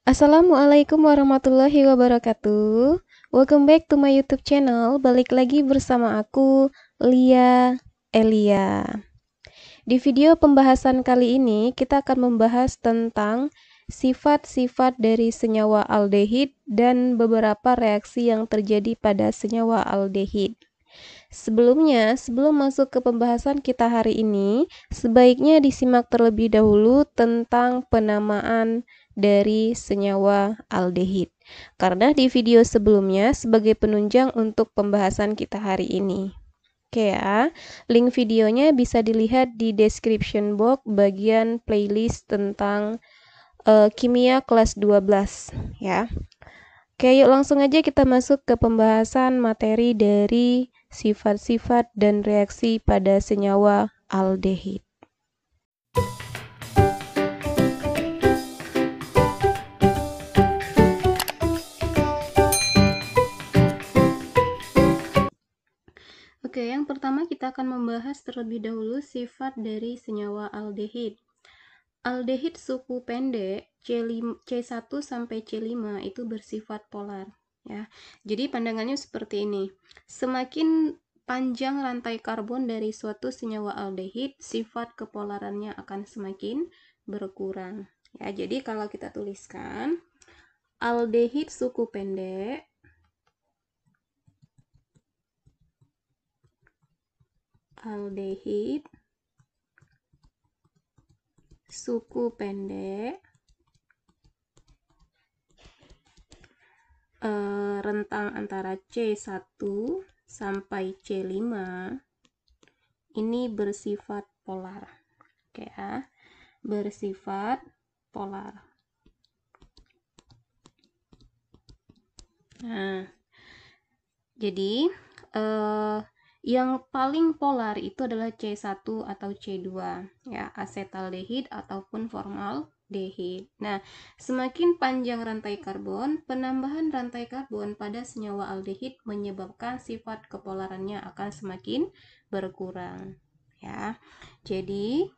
Assalamualaikum warahmatullahi wabarakatuh. Welcome back to my YouTube channel. Balik lagi bersama aku, Lia Elia. Di video pembahasan kali ini, kita akan membahas tentang sifat-sifat dari senyawa aldehid dan beberapa reaksi yang terjadi pada senyawa aldehid. Sebelumnya, sebelum masuk ke pembahasan kita hari ini, sebaiknya disimak terlebih dahulu tentang penamaan dari senyawa aldehid. Karena di video sebelumnya sebagai penunjang untuk pembahasan kita hari ini. Oke ya, link videonya bisa dilihat di description box bagian playlist tentang kimia kelas 12 ya. Oke, yuk langsung aja kita masuk ke pembahasan materi dari sifat-sifat dan reaksi pada senyawa aldehid. Oke, yang pertama kita akan membahas terlebih dahulu sifat dari senyawa aldehid. Aldehid suku pendek C1 sampai C5 itu bersifat polar ya. Jadi pandangannya seperti ini. Semakin panjang rantai karbon dari suatu senyawa aldehid, sifat kepolarannya akan semakin berkurang. Ya, jadi kalau kita tuliskan aldehid suku pendek rentang antara C1 sampai C5 ini bersifat polar. Oke ya, bersifat polar. Nah, jadi yang paling polar itu adalah C1 atau C2 ya, asetaldehid ataupun formaldehid. Nah, semakin panjang rantai karbon, penambahan rantai karbon pada senyawa aldehid menyebabkan sifat kepolarannya akan semakin berkurang ya. Jadi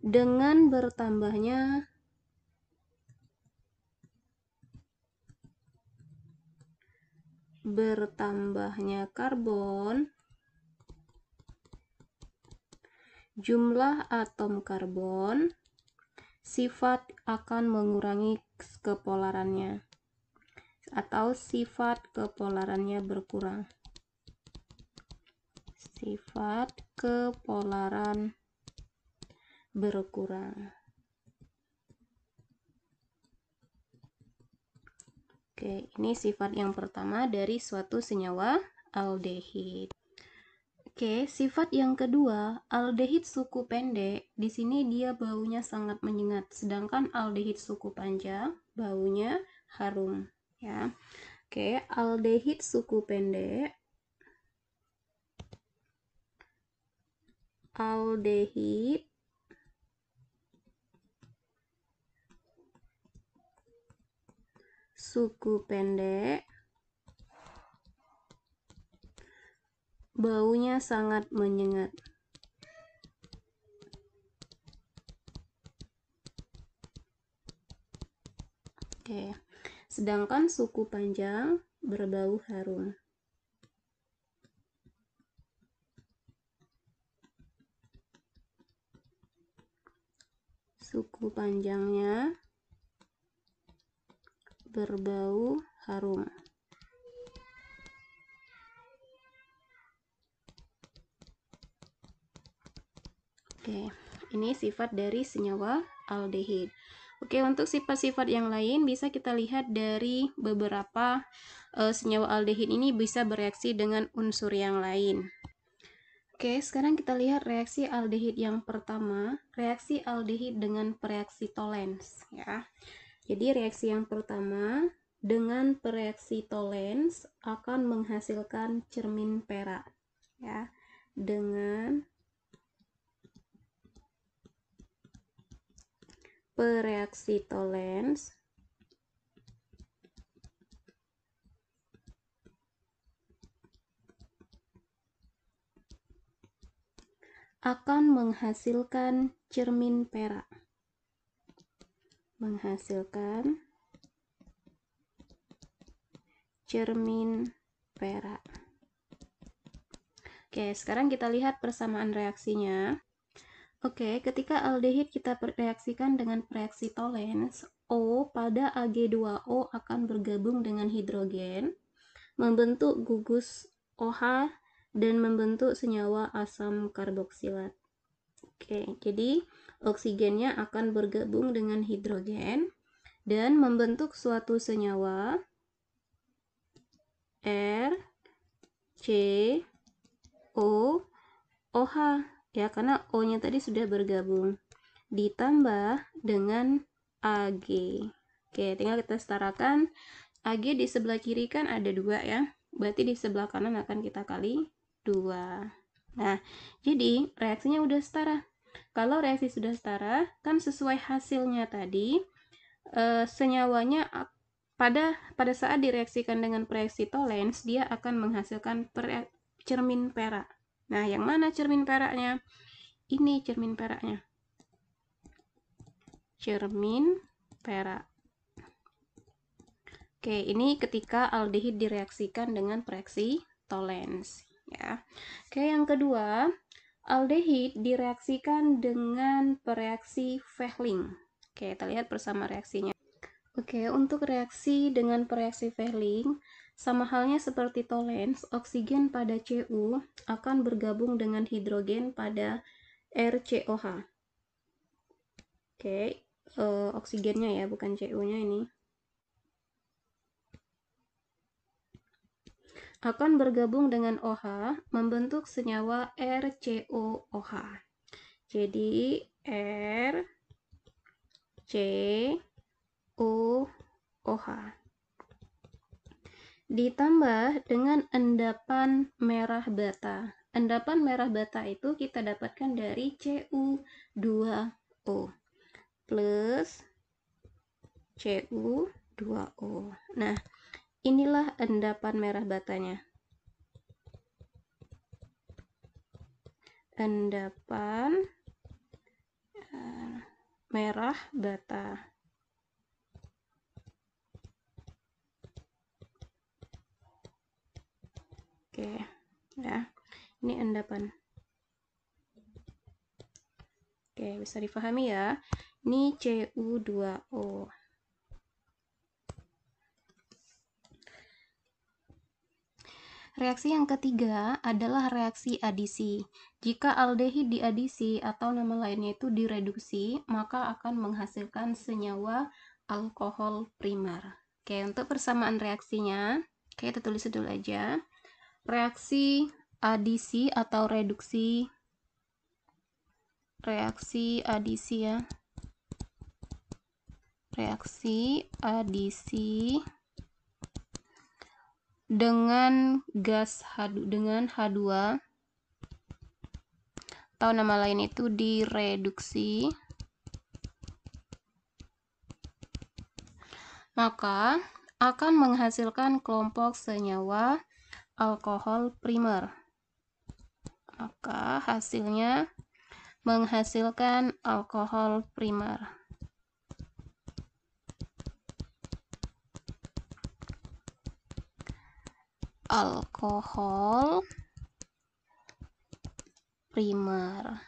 dengan bertambahnya karbon, jumlah atom karbon, sifat akan mengurangi kepolarannya atau sifat kepolarannya berkurang. Sifat kepolaran berkurang. Oke, ini sifat yang pertama dari suatu senyawa aldehid. Oke, sifat yang kedua, aldehid suku pendek. Di sini dia baunya sangat menyengat, sedangkan aldehid suku panjang baunya harum, ya. Oke, aldehid suku pendek. Aldehid suku pendek baunya sangat menyengat. Oke. Sedangkan suku panjang berbau harum. Suku panjangnya berbau harum. Oke, ini sifat dari senyawa aldehid. Oke, untuk sifat-sifat yang lain bisa kita lihat dari beberapa senyawa aldehid ini bisa bereaksi dengan unsur yang lain. Oke, sekarang kita lihat reaksi aldehid yang pertama, reaksi aldehid dengan pereaksi Tollens ya. Jadi reaksi yang pertama dengan pereaksi Tollens akan menghasilkan cermin perak ya. Dengan pereaksi Tollens akan menghasilkan cermin perak. Menghasilkan cermin perak. Oke, sekarang kita lihat persamaan reaksinya. Oke, ketika aldehid kita reaksikan dengan reaksi Tollens, O pada Ag2O akan bergabung dengan hidrogen, membentuk gugus OH dan membentuk senyawa asam karboksilat. Oke, jadi oksigennya akan bergabung dengan hidrogen dan membentuk suatu senyawa RCOOH ya, karena O-nya tadi sudah bergabung, ditambah dengan Ag. Oke, tinggal kita setarakan. Ag di sebelah kiri kan ada 2 ya, berarti di sebelah kanan akan kita kali 2. Nah, jadi reaksinya udah setara. Kalau reaksi sudah setara, kan sesuai hasilnya tadi, senyawanya pada saat direaksikan dengan reaksi Tollens, dia akan menghasilkan cermin perak. Nah, yang mana cermin peraknya? Ini cermin peraknya. Cermin perak. Oke, ini ketika aldehid direaksikan dengan reaksi Tollens ya. Oke, yang kedua, aldehid direaksikan dengan reaksi Fehling. Oke, kita lihat bersama reaksinya. Oke, untuk reaksi dengan reaksi Fehling, sama halnya seperti Tollens, oksigen pada Cu akan bergabung dengan hidrogen pada RCOH. Oke, oksigennya ya, bukan Cu-nya ini. Akan bergabung dengan OH, membentuk senyawa RCOOH. Jadi, RCOOH. Ditambah dengan endapan merah bata. Endapan merah bata itu kita dapatkan dari Cu2O plus Cu2O. Nah, inilah endapan merah batanya. Endapan merah bata. Oke, ya. Ini endapan. Oke, bisa difahami ya. Ini Cu2O. Reaksi yang ketiga adalah reaksi adisi. Jika aldehid diadisi atau nama lainnya itu direduksi, maka akan menghasilkan senyawa alkohol primer. Oke, untuk persamaan reaksinya, kita tulis dulu aja. Reaksi adisi atau reduksi. Reaksi adisi ya. Reaksi adisi dengan gas dengan H2 atau nama lain itu direduksi, maka akan menghasilkan kelompok senyawa alkohol primer. Maka hasilnya menghasilkan alkohol primer. Alkohol primer.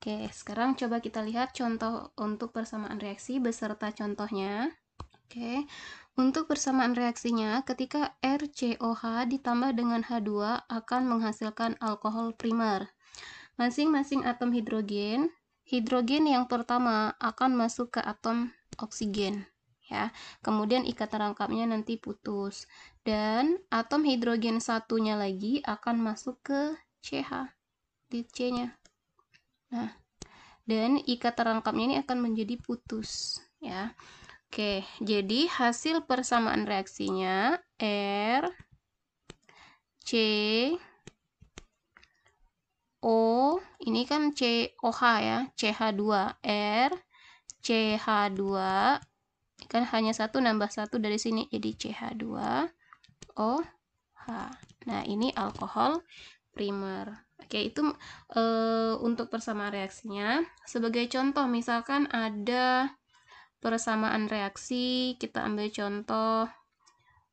Oke, sekarang coba kita lihat contoh untuk persamaan reaksi beserta contohnya. Oke, untuk persamaan reaksinya, ketika RCOH ditambah dengan H2 akan menghasilkan alkohol primer. Masing-masing atom hidrogen yang pertama akan masuk ke atom oksigen. Ya, kemudian ikatan rangkapnya nanti putus dan atom hidrogen satunya lagi akan masuk ke CH di C-nya. Nah, dan ikatan rangkapnya ini akan menjadi putus ya. Oke, jadi hasil persamaan reaksinya RCO ini kan COH ya, CH2 CH2 kan hanya satu nambah satu dari sini jadi CH2OH. Nah, ini alkohol primer. Oke, itu untuk persamaan reaksinya. Sebagai contoh, misalkan ada persamaan reaksi, kita ambil contoh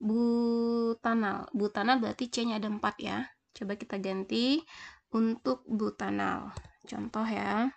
butanal. Butanal berarti C-nya ada 4 ya. Coba kita ganti untuk butanal. Contoh ya.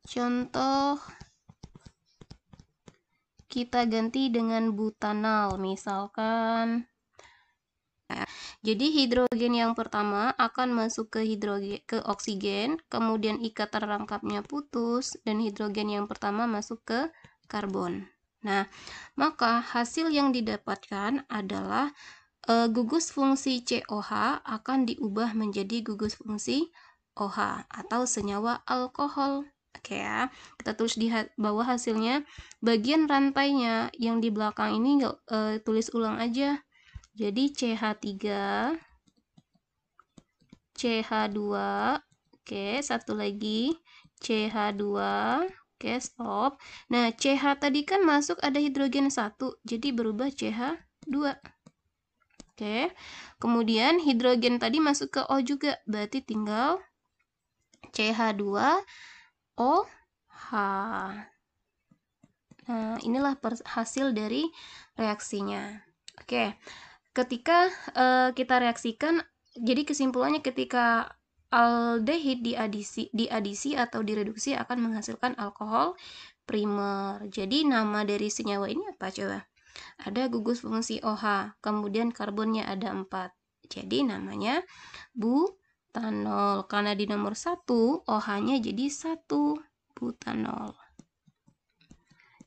Contoh kita ganti dengan butanal, misalkan. Jadi hidrogen yang pertama akan masuk ke oksigen, kemudian ikatan rangkapnya putus dan hidrogen yang pertama masuk ke karbon. Nah, maka hasil yang didapatkan adalah gugus fungsi COH akan diubah menjadi gugus fungsi OH atau senyawa alkohol. Oke ya, kita tulis di bawah hasilnya. Bagian rantainya yang di belakang ini tulis ulang aja. Jadi CH3, CH2, oke, satu lagi CH2, oke, stop. Nah, CH tadi kan masuk ada hidrogen 1, jadi berubah CH2. Oke, kemudian hidrogen tadi masuk ke O juga, berarti tinggal CH2OH. Nah, inilah hasil dari reaksinya. Oke, ketika kita reaksikan, jadi kesimpulannya ketika aldehid diadisi atau direduksi akan menghasilkan alkohol primer. Jadi nama dari senyawa ini apa coba? Ada gugus fungsi OH, kemudian karbonnya ada 4. Jadi namanya butanol. Karena di nomor 1 OH-nya jadi 1 butanol.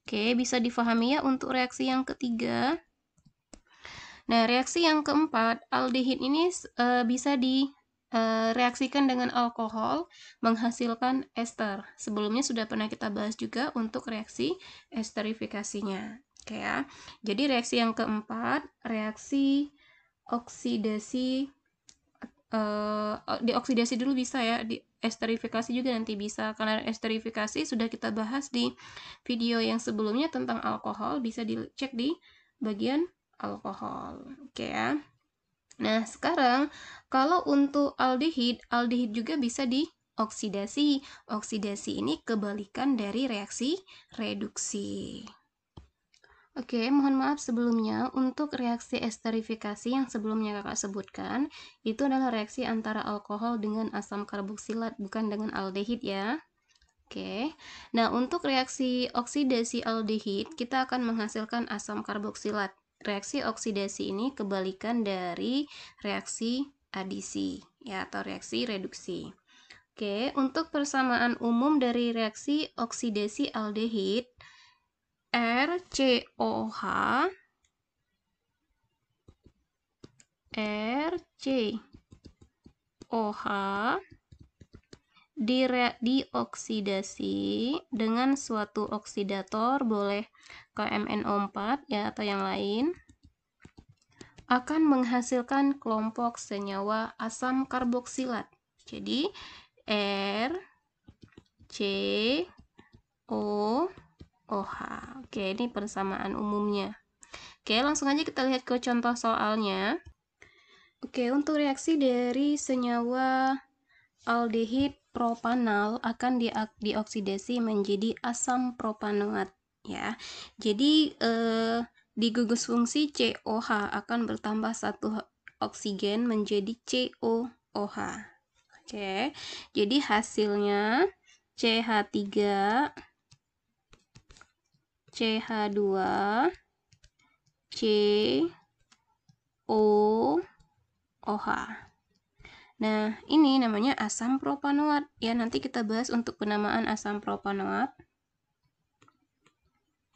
Oke, bisa difahami ya untuk reaksi yang ketiga. Nah, reaksi yang keempat, aldehid ini bisa direaksikan dengan alkohol menghasilkan ester. Sebelumnya sudah pernah kita bahas juga untuk reaksi esterifikasinya. Oke ya. Jadi reaksi yang keempat, reaksi oksidasi, dioksidasi dulu bisa ya, di esterifikasi juga nanti bisa, karena esterifikasi sudah kita bahas di video yang sebelumnya tentang alkohol, bisa dicek di bagian alkohol. Oke ya. Nah, sekarang kalau untuk aldehid juga bisa dioksidasi. Oksidasi ini kebalikan dari reaksi reduksi. Oke, mohon maaf sebelumnya, untuk reaksi esterifikasi yang sebelumnya kakak sebutkan, itu adalah reaksi antara alkohol dengan asam karboksilat, bukan dengan aldehid ya. Oke, nah untuk reaksi oksidasi aldehid, kita akan menghasilkan asam karboksilat. Reaksi oksidasi ini kebalikan dari reaksi adisi, ya, atau reaksi reduksi. Oke, untuk persamaan umum dari reaksi oksidasi aldehid, RCOH dioksidasi dengan suatu oksidator, boleh KMNO4 ya atau yang lain, akan menghasilkan kelompok senyawa asam karboksilat. Jadi RCOOH. Oke, ini persamaan umumnya. Oke, langsung aja kita lihat ke contoh soalnya. Oke, untuk reaksi dari senyawa aldehid propanal akan dioksidasi menjadi asam propanoat ya. Jadi di gugus fungsi COH akan bertambah 1 oksigen menjadi COOH. Oke. Jadi hasilnya CH3, CH2, COOH. Nah, ini namanya asam propanoat. Ya, nanti kita bahas untuk penamaan asam propanoat.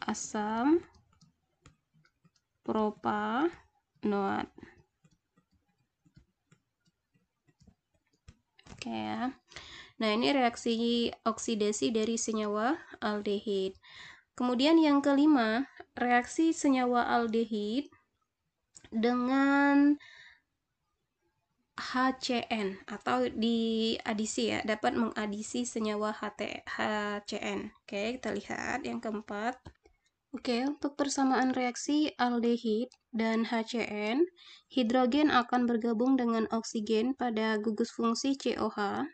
Asam propanoat. Oke ya. Nah, ini reaksi oksidasi dari senyawa aldehid. Kemudian yang kelima, reaksi senyawa aldehid dengan HCN atau diadisi ya, dapat mengadisi senyawa HCN. Oke, kita lihat yang keempat. Oke, untuk persamaan reaksi aldehid dan HCN, hidrogen akan bergabung dengan oksigen pada gugus fungsi COH.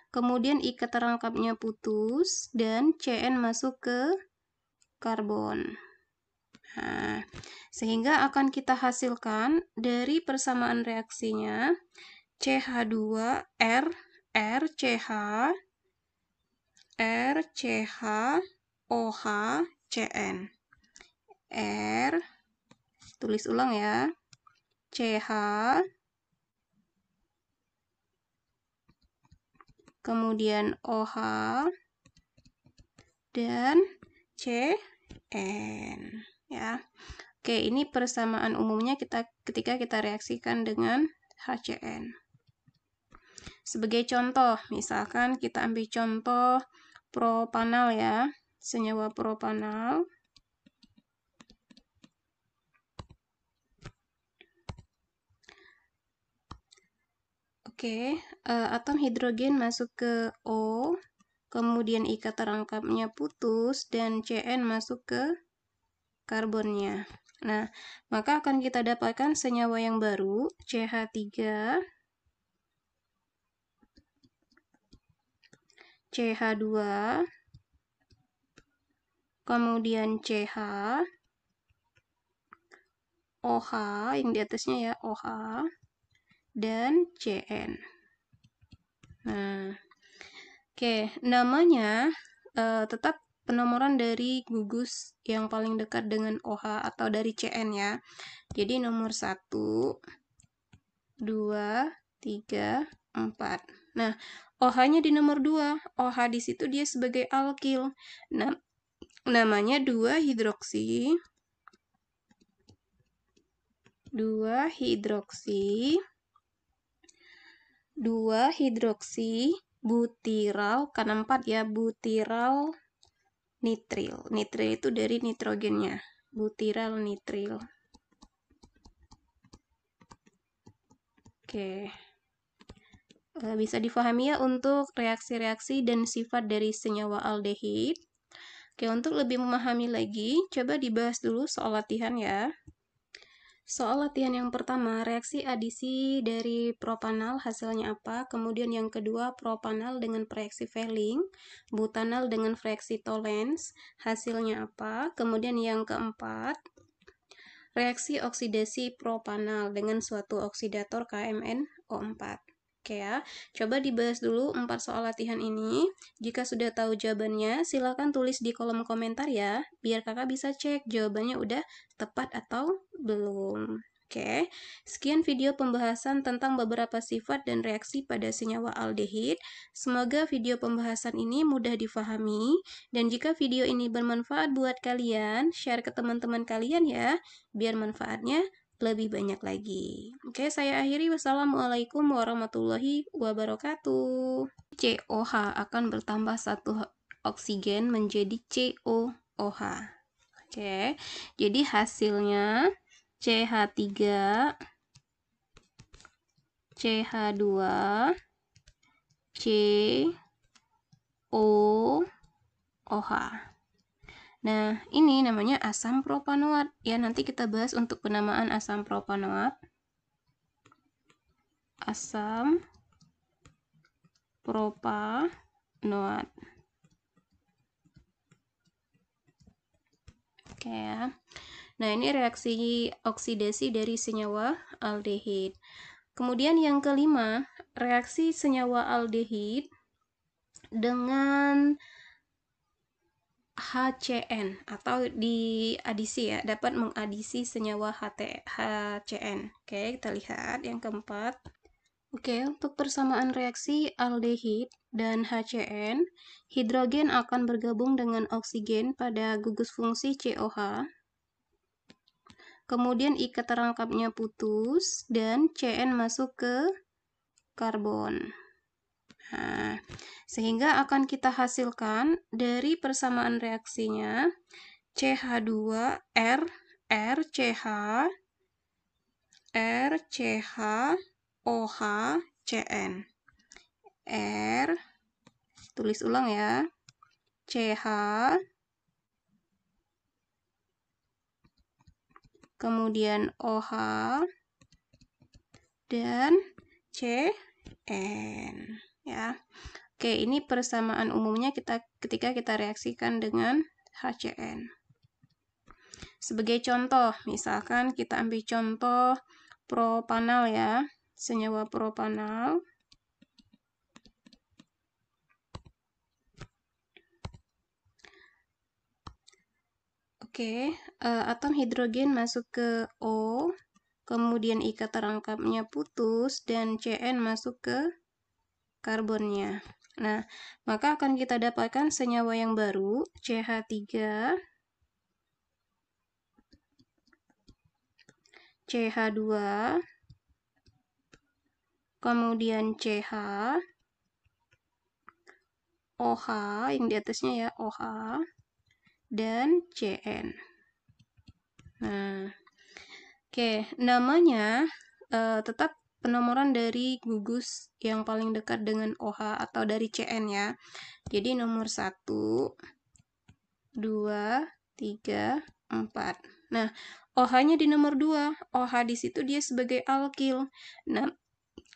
Kemudian ikat terangkapnya putus dan CN masuk ke karbon. Nah, sehingga akan kita hasilkan dari persamaan reaksinya CH2R RCH OH CN. R, tulis ulang ya, CH, kemudian OH, dan CN. Ya. Oke, ini persamaan umumnya ketika kita reaksikan dengan HCN. Sebagai contoh, misalkan kita ambil contoh propanal ya, senyawa propanal. Oke, atom hidrogen masuk ke O, kemudian ikat terangkapnya putus, dan CN masuk ke karbonnya. Nah, maka akan kita dapatkan senyawa yang baru, CH3, CH2, kemudian CH, OH, yang di atasnya ya, OH, dan CN. Nah, oke, namanya tetap penomoran dari gugus yang paling dekat dengan OH atau dari CN ya. Jadi nomor 1, 2, 3, 4. Nah, OH-nya di nomor 2. OH di situ dia sebagai alkil. Nah, namanya 2-hidroksi 2-hidroksi butiral, kan 4 ya, butiral nitril. Nitril itu dari nitrogennya, butiral nitril. Oke. Bisa difahami ya untuk reaksi-reaksi dan sifat dari senyawa aldehid. Oke, untuk lebih memahami lagi, coba dibahas dulu soal latihan ya. Soal latihan yang pertama, reaksi adisi dari propanal hasilnya apa? Kemudian yang kedua, propanal dengan reaksi Fehling, butanal dengan reaksi Tollens, hasilnya apa? Kemudian yang keempat, reaksi oksidasi propanal dengan suatu oksidator KMnO4. Oke ya, coba dibahas dulu 4 soal latihan ini. Jika sudah tahu jawabannya, silakan tulis di kolom komentar ya, biar kakak bisa cek jawabannya udah tepat atau belum. Oke, sekian video pembahasan tentang beberapa sifat dan reaksi pada senyawa aldehid. Semoga video pembahasan ini mudah difahami, dan jika video ini bermanfaat buat kalian, share ke teman-teman kalian ya, biar manfaatnya lebih banyak lagi. Oke, saya akhiri. Wassalamualaikum warahmatullahi wabarakatuh. COH akan bertambah satu oksigen menjadi COOH. Oke, jadi hasilnya CH3, CH2, COOH. Nah, ini namanya asam propanoat. Ya, nanti kita bahas untuk penamaan asam propanoat. Asam propanoat. Oke ya. Nah, ini reaksi oksidasi dari senyawa aldehid. Kemudian yang kelima, reaksi senyawa aldehid dengan HCN atau diadisi ya, dapat mengadisi senyawa HCN. Oke, kita lihat yang keempat. Oke, untuk persamaan reaksi aldehid dan HCN, hidrogen akan bergabung dengan oksigen pada gugus fungsi COH. Kemudian ikat terangkapnya putus dan CN masuk ke karbon. Nah, sehingga akan kita hasilkan dari persamaan reaksinya CH2R RCH OH CN. R, tulis ulang ya, CH, kemudian OH, dan CN ya. Oke, ini persamaan umumnya ketika kita reaksikan dengan HCN. Sebagai contoh, misalkan kita ambil contoh propanal ya, senyawa propanal. Oke, atom hidrogen masuk ke O, kemudian ikat terangkapnya putus, dan CN masuk ke karbonnya. Nah, maka akan kita dapatkan senyawa yang baru, CH3, CH2, kemudian CH, OH, yang di atasnya ya, OH, dan CN. Nah, oke, namanya tetap penomoran dari gugus yang paling dekat dengan OH atau dari CN ya. Jadi nomor 1, 2, 3, 4. Nah, OH-nya di nomor 2. OH di situ dia sebagai alkil. Nah,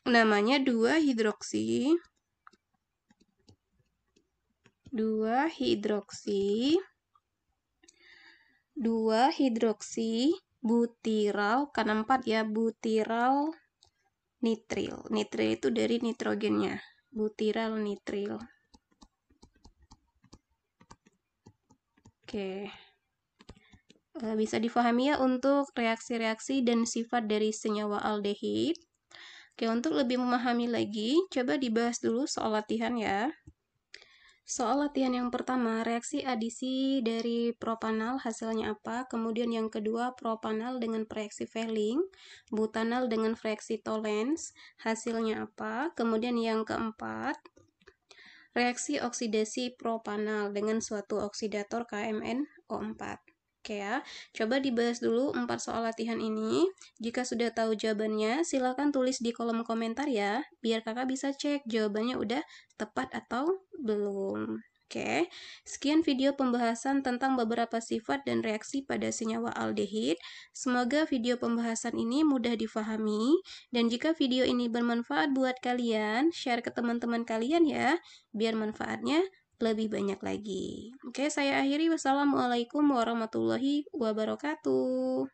namanya 2-hidroksi 2-hidroksi butiral, kan 4 ya, butiral nitril. Nitril itu dari nitrogennya, butiral nitril. Oke. Bisa difahami ya untuk reaksi-reaksi dan sifat dari senyawa aldehid. Oke, untuk lebih memahami lagi, coba dibahas dulu soal latihan ya. Soal latihan yang pertama, reaksi adisi dari propanal hasilnya apa? Kemudian yang kedua, propanal dengan reaksi Fehling, butanal dengan reaksi Tollens, hasilnya apa? Kemudian yang keempat, reaksi oksidasi propanal dengan suatu oksidator KMnO4. Oke ya, coba dibahas dulu 4 soal latihan ini. Jika sudah tahu jawabannya, silakan tulis di kolom komentar ya, biar kakak bisa cek jawabannya udah tepat atau belum. Oke, sekian video pembahasan tentang beberapa sifat dan reaksi pada senyawa aldehid. Semoga video pembahasan ini mudah difahami, dan jika video ini bermanfaat buat kalian, share ke teman-teman kalian ya, biar manfaatnya lebih banyak lagi. Oke, saya akhiri. Wassalamualaikum warahmatullahi wabarakatuh.